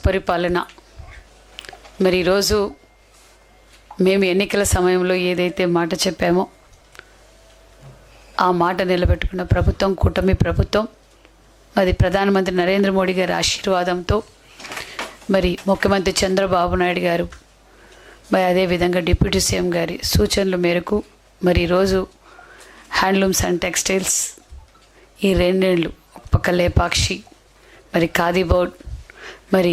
సుపరిపాలన. మరి ఈరోజు మేము ఎన్నికల సమయంలో ఏదైతే మాట చెప్పామో ఆ మాట నిలబెట్టుకున్న ప్రభుత్వం కూటమి ప్రభుత్వం, మరి ప్రధానమంత్రి నరేంద్ర మోడీ గారి ఆశీర్వాదంతో, మరి ముఖ్యమంత్రి చంద్రబాబు నాయుడు గారు, మరి అదేవిధంగా డిప్యూటీ సీఎం గారి సూచనల మేరకు మరి ఈరోజు హ్యాండ్లూమ్స్ అండ్ టెక్స్టైల్స్ ఈ రెండేళ్ళు, ఒక పక్క లేపాక్షి, మరి ఖాదీ బోర్డ్, మరి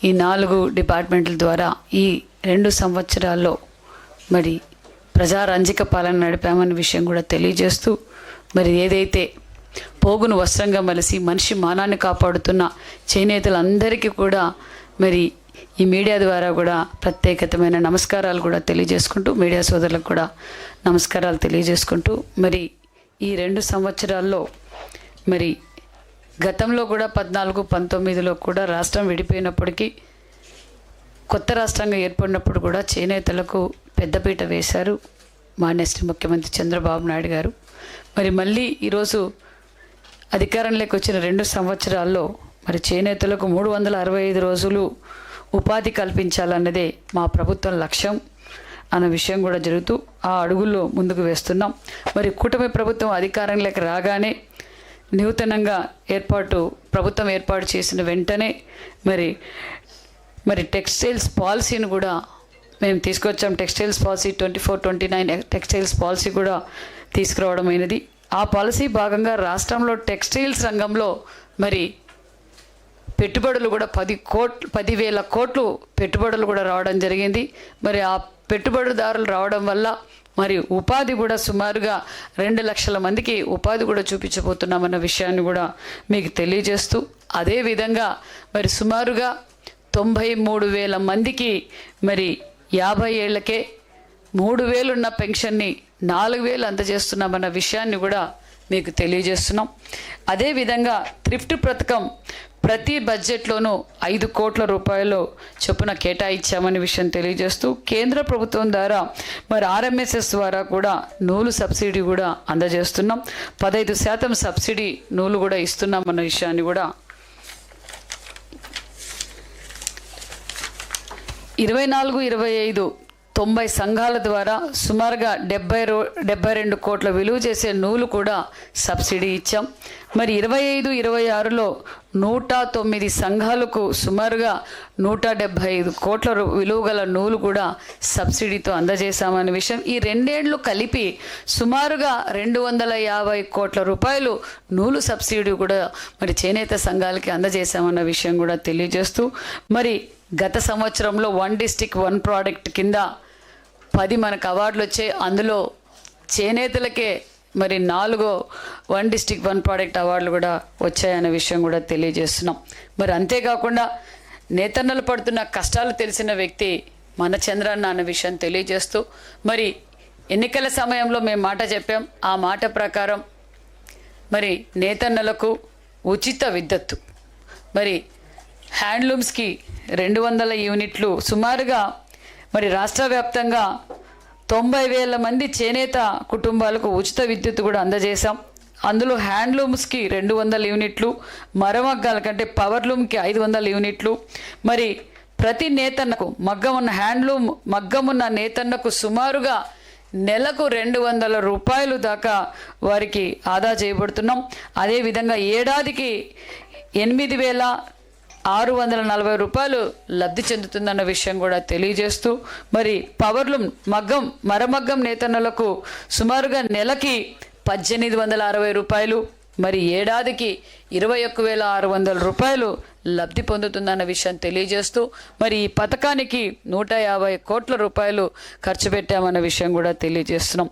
ఈ 4 డిపార్ట్మెంట్ల ద్వారా ఈ 2 సంవత్సరాల్లో మరి ప్రజారంజక పాలన నడిపామన్న విషయం కూడా తెలియజేస్తూ, మరి ఏదైతే పోగును వస్త్రంగా మలిసి మనిషి మానాన్ని కాపాడుతున్న చేనేతలందరికీ కూడా మరి ఈ మీడియా ద్వారా కూడా ప్రత్యేకతమైన నమస్కారాలు కూడా తెలియజేసుకుంటూ, మీడియా సోదరులకు కూడా నమస్కారాలు తెలియజేసుకుంటూ, మరి ఈ 2 సంవత్సరాల్లో మరి గతంలో కూడా 14, 19లో కూడా రాష్ట్రం విడిపోయినప్పటికీ కొత్త రాష్ట్రంగా ఏర్పడినప్పుడు కూడా చేనేతలకు పెద్దపీట వేశారు మాన్యశ్రీ ముఖ్యమంత్రి చంద్రబాబు నాయుడు గారు. మరి మళ్ళీ ఈరోజు అధికారంలోకి వచ్చిన 2 సంవత్సరాల్లో మరి చేనేతలకు 365 రోజులు ఉపాధి కల్పించాలన్నదే మా ప్రభుత్వం లక్ష్యం అన్న విషయం కూడా జరుగుతూ ఆ అడుగుల్లో ముందుకు వేస్తున్నాం. మరి కూటమి ప్రభుత్వం అధికారంలోకి రాగానే నూతనంగా ప్రభుత్వం ఏర్పాటు చేసిన వెంటనే మరి టెక్స్టైల్స్ పాలసీని కూడా మేము తీసుకొచ్చాం. టెక్స్టైల్స్ పాలసీ 24-29 టెక్స్టైల్స్ పాలసీ కూడా తీసుకురావడం అయినది. ఆ పాలసీ భాగంగా రాష్ట్రంలో టెక్స్టైల్స్ రంగంలో మరి పెట్టుబడులు కూడా 10,000 కోట్లు పెట్టుబడులు కూడా రావడం జరిగింది. మరి ఆ పెట్టుబడిదారులు రావడం వల్ల మరి ఉపాధి కూడా సుమారుగా 2 లక్షల మందికి ఉపాధి కూడా చూపించబోతున్నామన్న విషయాన్ని కూడా మీకు తెలియజేస్తూ, అదేవిధంగా మరి సుమారుగా 93,000 మందికి మరి 50 ఏళ్లకే 3,000 ఉన్న పెన్షన్ని 4,000 అందజేస్తున్నామన్న విషయాన్ని కూడా మీకు తెలియజేస్తున్నాం. అదేవిధంగా థ్రిఫ్ట్ పథకం ప్రతి బడ్జెట్లోనూ 5 కోట్ల రూపాయలు చొప్పున కేటాయించామనే విషయం తెలియజేస్తూ, కేంద్ర ప్రభుత్వం ద్వారా మరి RMSS ద్వారా కూడా నూలు సబ్సిడీ కూడా అందజేస్తున్నాం. 15% సబ్సిడీ నూలు కూడా ఇస్తున్నామన్న విషయాన్ని కూడా 24-25 90 సంఘాల ద్వారా సుమారుగా 72 కోట్ల విలువ చేసే నూలు కూడా సబ్సిడీ ఇచ్చాం. మరి 25-26లో 109 సంఘాలకు సుమారుగా 175 కోట్ల విలువ గల నూలు కూడా సబ్సిడీతో అందజేశామనే విషయం, ఈ 2 ఏళ్ళు కలిపి సుమారుగా 250 కోట్ల రూపాయలు నూలు సబ్సిడీ కూడా మరి చేనేత సంఘాలకి అందజేశామన్న విషయం కూడా తెలియజేస్తూ, మరి గత సంవత్సరంలో 1 డిస్ట్రిక్ట్ 1 ప్రోడక్ట్ కింద 10 మనకు అవార్డులు వచ్చాయి. అందులో చేనేతలకే మరి 4 1 డిస్ట్రిక్ట్ 1 ప్రోడక్ట్ అవార్డులు కూడా వచ్చాయనే విషయం కూడా తెలియజేస్తున్నాం. మరి అంతేకాకుండా నేతన్నలు పడుతున్న కష్టాలు తెలిసిన వ్యక్తి మన చంద్రన్న అన్న విషయం తెలియజేస్తూ, మరి ఎన్నికల సమయంలో మేము మాట చెప్పాం. ఆ మాట ప్రకారం మరి నేతన్నలకు ఉచిత విద్యుత్తు, మరి హ్యాండ్లూమ్స్కి 200 యూనిట్లు, సుమారుగా మరి రాష్ట్ర వ్యాప్తంగా 90,000 మంది చేనేత కుటుంబాలకు ఉచిత విద్యుత్ కూడా అందజేశాం. అందులో హ్యాండ్లూమ్స్కి 200 యూనిట్లు, మరమగ్గాల కంటే పవర్లూమ్కి 500 యూనిట్లు, మరి ప్రతి నేతన్నకు మగ్గం ఉన్న నేతన్నకు సుమారుగా నెలకు 200 రూపాయలు దాకా వారికి ఆదా చేయబడుతున్నాం. అదేవిధంగా ఏడాదికి 8,640 రూపాయలు లబ్ధి చెందుతుందన్న విషయం కూడా తెలియజేస్తూ, మరి పవర్లూమ్ మరమగ్గం నేతన్నలకు సుమారుగా నెలకి 1,860 రూపాయలు, మరి ఏడాదికి 21,600 రూపాయలు లబ్ధి పొందుతుందన్న విషయం తెలియజేస్తూ, మరి ఈ పథకానికి 150 కోట్ల రూపాయలు ఖర్చు పెట్టామన్న విషయం కూడా తెలియజేస్తున్నాం.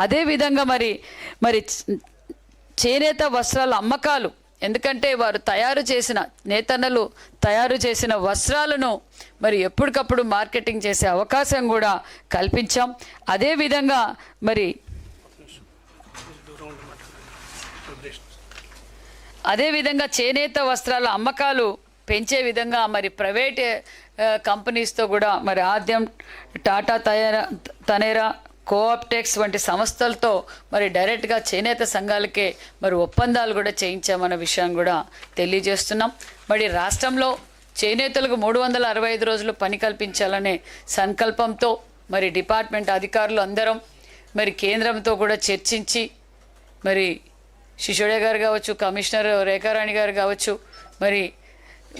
అదేవిధంగా మరి చేనేత వస్త్రాల అమ్మకాలు, ఎందుకంటే వారు నేతన్నలు తయారు చేసిన వస్త్రాలను మరి ఎప్పటికప్పుడు మార్కెటింగ్ చేసే అవకాశం కూడా కల్పించాం. అదేవిధంగా చేనేత వస్త్రాల అమ్మకాలు పెంచే విధంగా మరి ప్రైవేట్ కంపెనీస్తో కూడా మరి ఆద్యం, టాటా తనేరా, కోఆప్టెక్స్ వంటి సంస్థలతో మరి డైరెక్ట్గా చేనేత సంఘాలకే మరి ఒప్పందాలు కూడా చేయించామన్న విషయం కూడా తెలియజేస్తున్నాం. మరి రాష్ట్రంలో చేనేతలకు 365 రోజులు పని కల్పించాలనే సంకల్పంతో మరి డిపార్ట్మెంట్ అధికారులు అందరం మరి కేంద్రంతో కూడా చర్చించి మరి శిశోడే గారు కావచ్చు, కమిషనర్ రేఖారాణి గారు కావచ్చు, మరి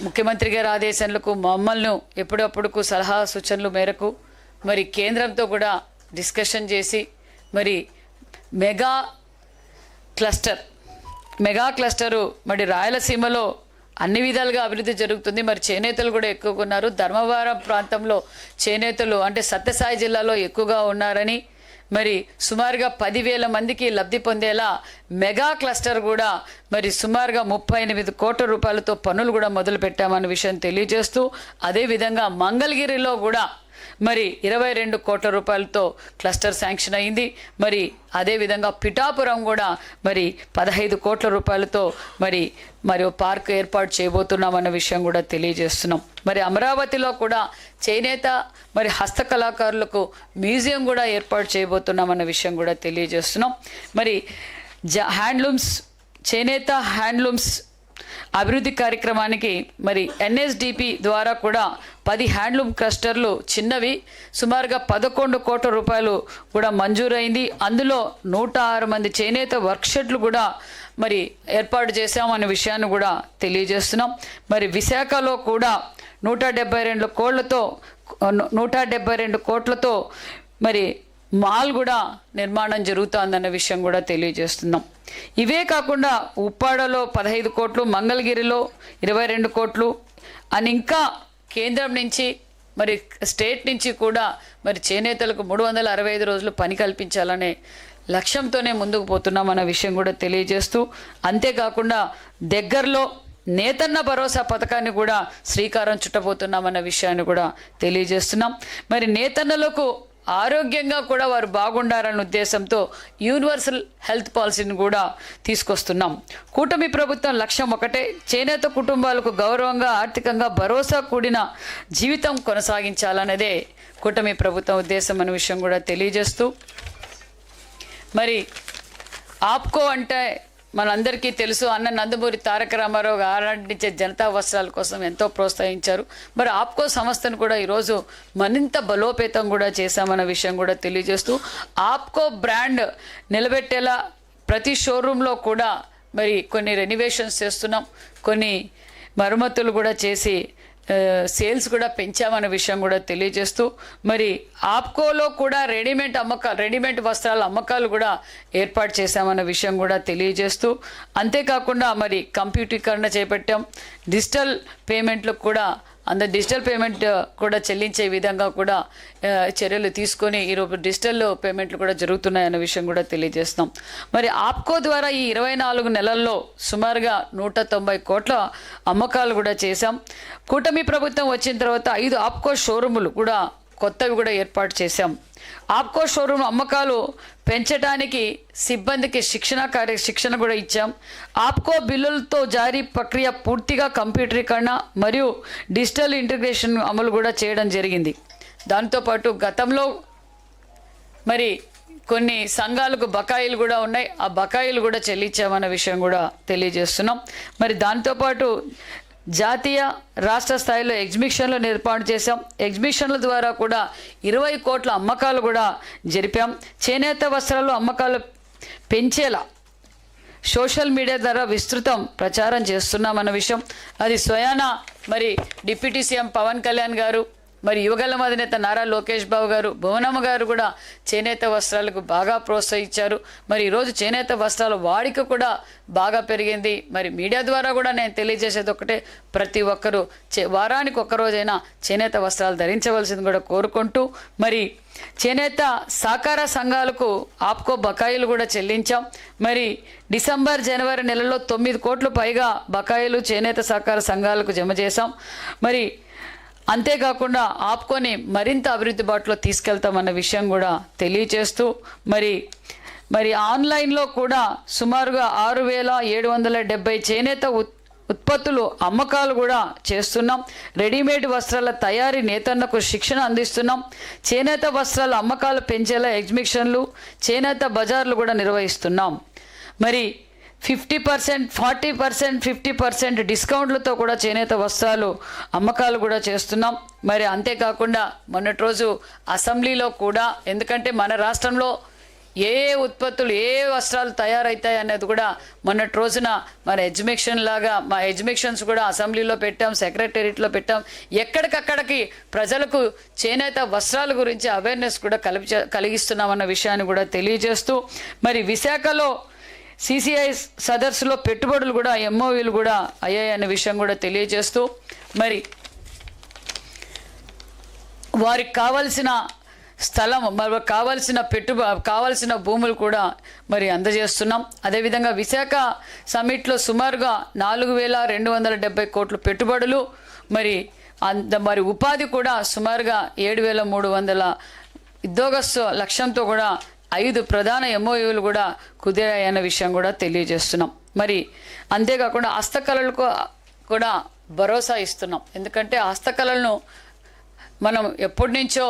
ముఖ్యమంత్రి గారి ఆదేశాలకు మమ్మల్ని ఎప్పుడప్పుడు సలహా సూచనల మేరకు మరి కేంద్రంతో కూడా డిస్కషన్ చేసి మరి మెగా క్లస్టరు మరి రాయలసీమలో అన్ని విధాలుగా అభివృద్ధి జరుగుతుంది. మరి చేనేతలు కూడా ఎక్కువగా ఉన్నారు. ధర్మవరం ప్రాంతంలో చేనేతలు అంటే సత్యసాయి జిల్లాలో ఎక్కువగా ఉన్నారని మరి సుమారుగా 10,000 మందికి లబ్ధి పొందేలా మెగా క్లస్టర్ కూడా మరి సుమారుగా 38 కోట్ల రూపాయలతో పనులు కూడా మొదలు పెట్టామన్న విషయం తెలియజేస్తూ, అదేవిధంగా మంగళగిరిలో కూడా మరి 22 కోట్ల రూపాయలతో క్లస్టర్ శాంక్షన్ అయింది. మరి అదేవిధంగా పిఠాపురం కూడా మరి 15 కోట్ల రూపాయలతో మరి పార్క్ ఏర్పాటు చేయబోతున్నామన్న విషయం కూడా తెలియజేస్తున్నాం. మరి అమరావతిలో కూడా చేనేత మరి హస్తకళాకారులకు మ్యూజియం కూడా ఏర్పాటు చేయబోతున్నామన్న విషయం కూడా తెలియజేస్తున్నాం. మరి చేనేత హ్యాండ్లూమ్స్ అభివృద్ధి కార్యక్రమానికి మరి ఎన్ఎస్డిపి ద్వారా కూడా 10 హ్యాండ్లూమ్ క్లస్టర్లు చిన్నవి సుమారుగా 11 కోట్ల రూపాయలు కూడా మంజూరైంది. అందులో 106 మంది చేనేత వర్క్షెట్లు కూడా మరి ఏర్పాటు చేశామనే విషయాన్ని కూడా తెలియజేస్తున్నాం. మరి విశాఖలో కూడా 172 కోట్లతో మరి మాల్ కూడా నిర్మాణం జరుగుతుందన్న విషయం కూడా తెలియజేస్తున్నాం. ఇవే కాకుండా ఉప్పాడలో 15 కోట్లు, మంగళగిరిలో 22 కోట్లు అని ఇంకా కేంద్రం నుంచి మరి స్టేట్ నుంచి కూడా మరి చేనేతలకు 365 రోజులు పని కల్పించాలనే లక్ష్యంతోనే ముందుకు పోతున్నామన్న విషయం కూడా తెలియజేస్తూ, అంతేకాకుండా దగ్గరలో నేతన్న భరోసా పథకాన్ని కూడా శ్రీకారం చుట్టబోతున్నామన్న విషయాన్ని కూడా తెలియజేస్తున్నాం. మరి నేతన్నలకు ఆరోగ్యంగా కూడా వారు బాగుండాలన్న ఉద్దేశంతో యూనివర్సల్ హెల్త్ పాలసీని కూడా తీసుకొస్తున్నాం. కూటమి ప్రభుత్వం లక్ష్యం ఒకటే, చేనేత కుటుంబాలకు గౌరవంగా ఆర్థికంగా భరోసా కూడిన జీవితం కొనసాగించాలన్నదే కూటమి ప్రభుత్వం ఉద్దేశం అనే విషయం కూడా తెలియజేస్తూ, మరి ఆప్కో అంటే మనందరికీ తెలుసు, అన్న నందమూరి తారక రామారావు ఆరాధించే జనతా వస్త్రాల కోసం ఎంతో ప్రోత్సహించారు. మరి ఆప్కో సంస్థను కూడా ఈరోజు మరింత బలోపేతం కూడా చేశామన్న విషయం కూడా తెలియజేస్తూ, ఆప్కో బ్రాండ్ నిలబెట్టేలా ప్రతి షోరూంలో కూడా మరి కొన్ని రెనోవేషన్స్ చేస్తున్నాం, కొన్ని మరమ్మతులు కూడా చేసి సేల్స్ కూడా పెంచామన్న విషయం కూడా తెలియజేస్తూ, మరి ఆప్కోలో కూడా రెడీమేడ్ వస్త్రాల అమ్మకాలు కూడా ఏర్పాటు చేశామన్న విషయం కూడా తెలియజేస్తూ, అంతేకాకుండా మరి కంప్యూటీకరణ చేపట్టాం. డిజిటల్ పేమెంట్లకు కూడా డిజిటల్ పేమెంట్ కూడా చెల్లించే విధంగా కూడా చర్యలు తీసుకొని ఈరోజు డిజిటల్ పేమెంట్లు కూడా జరుగుతున్నాయన్న విషయం కూడా తెలియజేస్తాం. మరి ఆప్కో ద్వారా ఈ 24 నెలల్లో సుమారుగా 190 కోట్ల అమ్మకాలు కూడా చేశాం. కూటమి ప్రభుత్వం వచ్చిన తర్వాత 5 ఆప్కో షోరూములు కూడా కొత్తవి కూడా ఏర్పాటు చేశాం. ఆప్కో షోరూమ్ అమ్మకాలు పెంచడానికి సిబ్బందికి శిక్షణ కూడా ఇచ్చాం. ఆప్కో బిల్లులతో జారీ ప్రక్రియ పూర్తిగా కంప్యూటరీకరణ మరియు డిజిటల్ ఇంటిగ్రేషన్ అమలు కూడా చేయడం జరిగింది. దాంతోపాటు గతంలో మరి కొన్ని సంఘాలకు బకాయిలు కూడా ఉన్నాయి, ఆ బకాయిలు కూడా చెల్లించామన్న విషయం కూడా తెలియజేస్తున్నాం. మరి దాంతోపాటు జాతీయ రాష్ట్ర స్థాయిలో ఎగ్జిబిషన్లు ఏర్పాటు చేశాం. ఎగ్జిబిషన్ల ద్వారా కూడా 20 కోట్ల అమ్మకాలు కూడా జరిపాం. చేనేత వస్త్రాలు అమ్మకాలు పెంచేలా సోషల్ మీడియా ద్వారా విస్తృతం ప్రచారం చేస్తున్నామన్న విషయం అది స్వయాన మరి డిప్యూటీ సీఎం పవన్ కళ్యాణ్ గారు, మరి యువగళం అధినేత నారా లోకేష్ బాబు గారు, భువనమ్మ గారు కూడా చేనేత వస్త్రాలకు బాగా ప్రోత్సహించారు. మరి ఈరోజు చేనేత వస్త్రాల వాడిక కూడా బాగా పెరిగింది. మరి మీడియా ద్వారా కూడా నేను తెలియజేసేది ఒకటే, ప్రతి ఒక్కరూ వారానికి ఒక్కరోజైనా చేనేత వస్త్రాలు ధరించవలసింది కూడా కోరుకుంటూ, మరి చేనేత సహకార సంఘాలకు ఆప్కో బకాయిలు కూడా చెల్లించాం. మరి డిసెంబర్ జనవరి నెలలో 9 కోట్ల పైగా బకాయిలు చేనేత సహకార సంఘాలకు జమ చేశాం. మరి అంతేకాకుండా ఆప్కోని మరింత అభివృద్ధి బాటలో తీసుకెళ్తామన్న విషయం కూడా తెలియజేస్తూ, మరి ఆన్లైన్లో కూడా సుమారుగా 6,770 చేనేత ఉత్పత్తులు అమ్మకాలు కూడా చేస్తున్నాం. రెడీమేడ్ వస్త్రాల తయారీ నేతన్నకు శిక్షణ అందిస్తున్నాం. చేనేత వస్త్రాల అమ్మకాలు పెంచేలా ఎగ్జిబిషన్లు, చేనేత బజార్లు కూడా నిర్వహిస్తున్నాం. మరి 50%, 40%, 50% డిస్కౌంట్లతో కూడా చేనేత వస్త్రాలు అమ్మకాలు కూడా చేస్తున్నాం. మరి అంతేకాకుండా మొన్నటి రోజు అసెంబ్లీలో కూడా, ఎందుకంటే మన రాష్ట్రంలో ఏ ఉత్పత్తులు ఏ వస్త్రాలు తయారవుతాయి అనేది కూడా మొన్నటి రోజున మన ఎగ్జిబిషన్ లాగా మా ఎగ్జిబిషన్స్ కూడా అసెంబ్లీలో పెట్టాం, సెక్రటేరియట్లో పెట్టాం. ఎక్కడికక్కడికి ప్రజలకు చేనేత వస్త్రాల గురించి అవేర్నెస్ కూడా కలిగిస్తున్నామన్న విషయాన్ని కూడా తెలియజేస్తూ, మరి విశాఖలో సిసిఐ సదస్సులో పెట్టుబడులు కూడా ఎంఓయూలు కూడా అయ్యాయన్న విషయం కూడా తెలియజేస్తూ, మరి వారికి కావాల్సిన స్థలం, మరి కావాల్సిన భూములు కూడా మరి అందజేస్తున్నాం. అదేవిధంగా విశాఖ సమిట్లో సుమారుగా 4,270 కోట్ల పెట్టుబడులు, మరి ఉపాధి కూడా సుమారుగా 7,300 ఉద్యోగస్తు లక్ష్యంతో కూడా 5 ప్రధాన ఎంఓయూలు కూడా కుదిరాయన్న విషయం కూడా తెలియజేస్తున్నాం. మరి అంతేకాకుండా హస్తకళలకు కూడా భరోసా ఇస్తున్నాం. ఎందుకంటే హస్తకళలను మనం ఎప్పటి నుంచో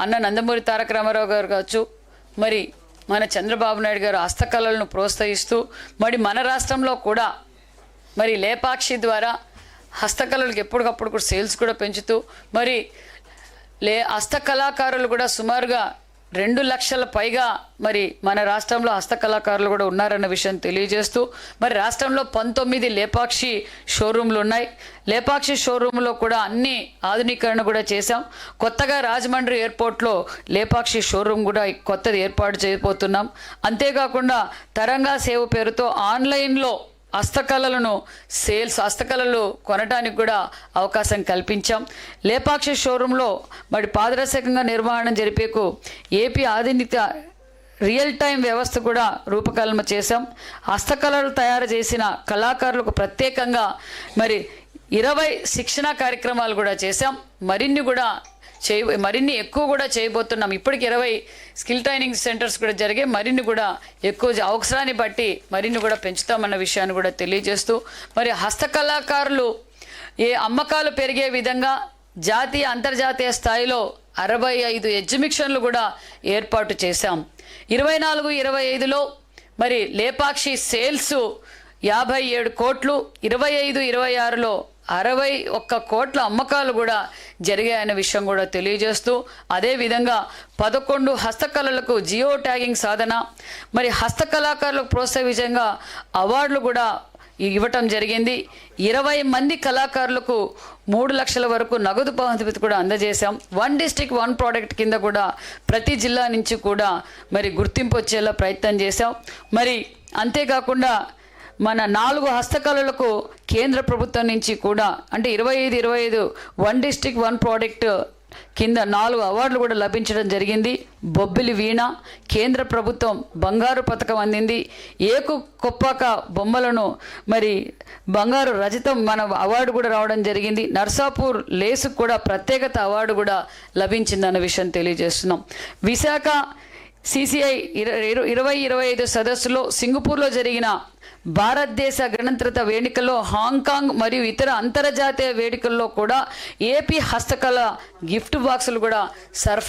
అన్న నందమూరి తారక రామారావు గారు కావచ్చు, మరి మన చంద్రబాబు నాయుడు గారు హస్తకళలను ప్రోత్సహిస్తూ, మరి మన రాష్ట్రంలో కూడా మరి లేపాక్షి ద్వారా హస్తకళలకు ఎప్పటికప్పుడు కూడా సేల్స్ కూడా పెంచుతూ, మరి హస్తకళాకారులు కూడా సుమారుగా 2 లక్షల పైగా మరి మన రాష్ట్రంలో హస్తకళాకారులు కూడా ఉన్నారన్న విషయం తెలియజేస్తూ, మరి రాష్ట్రంలో 19 లేపాక్షి షోరూంలు ఉన్నాయి. లేపాక్షి షోరూంలో కూడా అన్ని ఆధునీకరణ కూడా చేశాం. కొత్తగా రాజమండ్రి ఎయిర్పోర్ట్లో లేపాక్షి షోరూం కూడా కొత్తది ఏర్పాటు చేయబోతున్నాం. అంతేకాకుండా తరంగా సేవ పేరుతో ఆన్లైన్లో హస్తకళలు కొనడానికి కూడా అవకాశం కల్పించాం. లేపాక్షి షోరూంలో మరి పారదర్శకంగా నిర్వహణ జరిపేకు ఏపీ ఆధునిక రియల్ టైం వ్యవస్థ కూడా రూపకల్పన చేశాం. హస్తకళలు తయారు చేసిన కళాకారులకు ప్రత్యేకంగా మరి 20 శిక్షణా కార్యక్రమాలు కూడా చేశాం. మరిన్ని ఎక్కువ కూడా చేయబోతున్నాం. ఇప్పటికి 20 స్కిల్ ట్రైనింగ్ సెంటర్స్ కూడా జరిగాయి. మరిన్ని కూడా ఎక్కువ అవసరాన్ని బట్టి మరిన్ని కూడా పెంచుతామన్న విషయాన్ని కూడా తెలియజేస్తూ, మరి హస్తకళాకారులు అమ్మకాలు పెరిగే విధంగా జాతీయ అంతర్జాతీయ స్థాయిలో 65 ఎగ్జిబిషన్లు కూడా ఏర్పాటు చేశాం. 24-25లో మరి లేపాక్షి సేల్స్ 57 కోట్లు, 25-26లో 61 కోట్ల అమ్మకాలు కూడా జరిగాయన్న విషయం కూడా తెలియజేస్తూ, అదేవిధంగా 11 హస్తకళలకు జియో ట్యాగింగ్ సాధన, మరి హస్తకళాకారులకు ప్రోత్సహించగా అవార్డులు కూడా ఇవ్వటం జరిగింది. 20 మంది కళాకారులకు 3 లక్షల వరకు నగదు బహుమతి కూడా అందజేశాం. 1 డిస్ట్రిక్ట్ 1 ప్రోడక్ట్ కింద కూడా ప్రతి జిల్లా నుంచి కూడా మరి గుర్తింపు వచ్చేలా ప్రయత్నం చేశాం. మరి అంతేకాకుండా మన 4 హస్తకళలకు కేంద్ర ప్రభుత్వం నుంచి కూడా అంటే 25 1 డిస్ట్రిక్ట్ 1 ప్రోడక్ట్ కింద 4 అవార్డులు కూడా లభించడం జరిగింది. బొబ్బిలి వీణ కేంద్ర ప్రభుత్వం బంగారు పథకం అందింది. ఏకు కొప్పాక బొమ్మలను మరి బంగారు రజతం మన అవార్డు కూడా రావడం జరిగింది. నర్సాపూర్ లేసుకు కూడా ప్రత్యేకత అవార్డు కూడా లభించిందన్న విషయం తెలియజేస్తున్నాం. విశాఖ సిసిఐ 2025 సదస్సులో సింగపూర్లో జరిగిన భారతదేశ గణతంత్ర వేడుకల్లో, హాంకాంగ్ మరియు ఇతర అంతర్జాతీయ వేడుకల్లో కూడా ఏపీ హస్తకళ గిఫ్ట్ బాక్సులు కూడా సరఫరా